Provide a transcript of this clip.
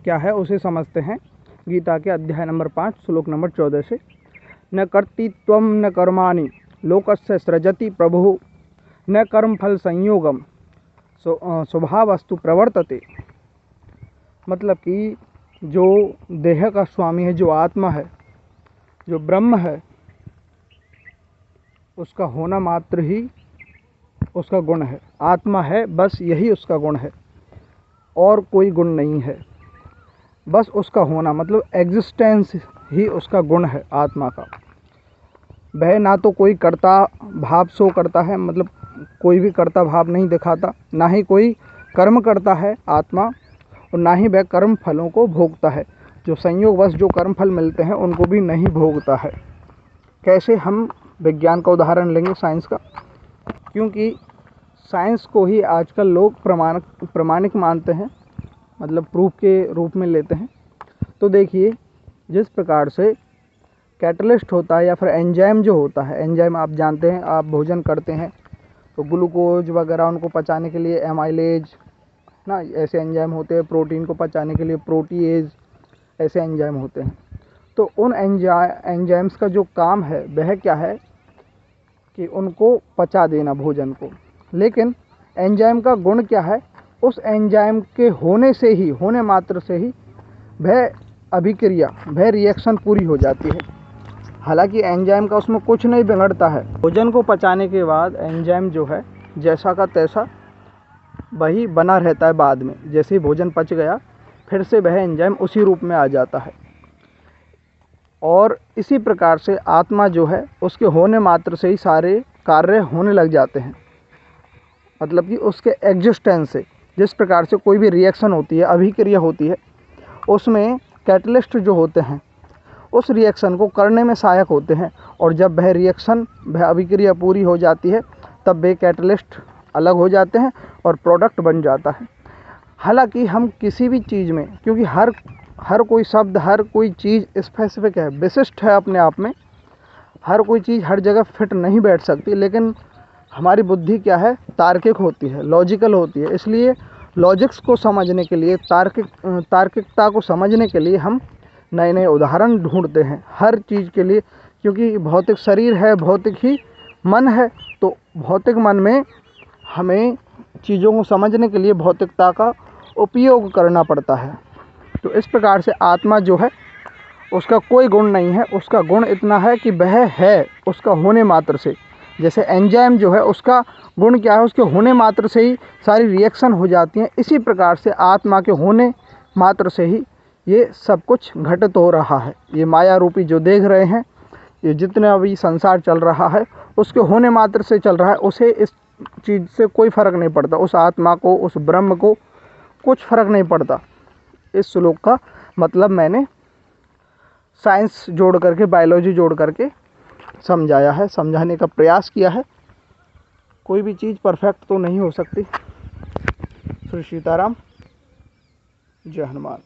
क्या है उसे समझते हैं गीता के अध्याय नंबर 5 श्लोक नंबर 14 से। न कर्तृत्वं न कर्माणि लोकस्य सृजति प्रभुः न कर्मफल संयोगम स्वभावस्तु प्रवर्तते। मतलब कि जो देह का स्वामी है, जो आत्मा है, जो ब्रह्म है, उसका होना मात्र ही उसका गुण है। आत्मा है, बस यही उसका गुण है और कोई गुण नहीं है। बस उसका होना मतलब एग्जिस्टेंस ही उसका गुण है आत्मा का। वह ना तो कोई कर्ता भाव शो करता है, मतलब कोई भी कर्ता भाव नहीं दिखाता, ना ही कोई कर्म करता है आत्मा, और ना ही वह कर्म फलों को भोगता है। जो संयोगवश जो कर्म फल मिलते हैं उनको भी नहीं भोगता है। कैसे? हम विज्ञान का उदाहरण लेंगे, साइंस का, क्योंकि साइंस को ही आजकल लोग प्रमाणिक मानते हैं, मतलब प्रूफ के रूप में लेते हैं। तो देखिए, जिस प्रकार से कैटलिस्ट होता है या फिर एंजाइम जो होता है, एंजाइम आप जानते हैं, आप भोजन करते हैं तो ग्लूकोज वगैरह उनको पचाने के लिए एमाइलेज ना, ऐसे एंजाइम होते हैं। प्रोटीन को पचाने के लिए प्रोटीएज, ऐसे एंजाइम होते हैं। तो उन एंजाइम्स का जो काम है वह क्या है कि उनको पचा देना भोजन को। लेकिन एंजाइम का गुण क्या है? उस एंजाइम के होने से ही, होने मात्र से ही वह अभिक्रिया, वह रिएक्शन पूरी हो जाती है। हालांकि एंजाइम का उसमें कुछ नहीं बिगड़ता है। भोजन को पचाने के बाद एंजाइम जो है जैसा का तैसा वही बना रहता है। बाद में जैसे ही भोजन पच गया फिर से वह एंजाइम उसी रूप में आ जाता है। और इसी प्रकार से आत्मा जो है उसके होने मात्र से ही सारे कार्य होने लग जाते हैं। मतलब कि उसके एग्जिस्टेंस से, जिस प्रकार से कोई भी रिएक्शन होती है, अभिक्रिया होती है, उसमें कैटलिस्ट जो होते हैं उस रिएक्शन को करने में सहायक होते हैं। और जब वह रिएक्शन, वह अभिक्रिया पूरी हो जाती है तब वे कैटलिस्ट अलग हो जाते हैं और प्रोडक्ट बन जाता है। हालांकि हम किसी भी चीज़ में, क्योंकि हर कोई शब्द, हर कोई चीज़ स्पेसिफिक है, विशिष्ट है अपने आप में, हर कोई चीज़ हर जगह फिट नहीं बैठ सकती। लेकिन हमारी बुद्धि क्या है? तार्किक होती है, लॉजिकल होती है। इसलिए लॉजिक्स को समझने के लिए, तार्किकता को समझने के लिए हम नए नए उदाहरण ढूंढते हैं हर चीज़ के लिए। क्योंकि भौतिक शरीर है, भौतिक ही मन है, तो भौतिक मन में हमें चीज़ों को समझने के लिए भौतिकता का उपयोग करना पड़ता है। तो इस प्रकार से आत्मा जो है उसका कोई गुण नहीं है। उसका गुण इतना है कि वह है उसका होने मात्र से। जैसे एंजाइम जो है उसका गुण क्या है? उसके होने मात्र से ही सारी रिएक्शन हो जाती हैं। इसी प्रकार से आत्मा के होने मात्र से ही ये सब कुछ घटित हो रहा है। ये माया रूपी जो देख रहे हैं, ये जितना भी संसार चल रहा है उसके होने मात्र से चल रहा है। उसे इस चीज़ से कोई फ़र्क नहीं पड़ता, उस आत्मा को, उस ब्रह्म को कुछ फ़र्क नहीं पड़ता। इस श्लोक का मतलब मैंने साइंस जोड़ करके, बायोलॉजी जोड़ करके समझाया है, समझाने का प्रयास किया है। कोई भी चीज़ परफेक्ट तो नहीं हो सकती। श्री सीताराम, जय हनुमान।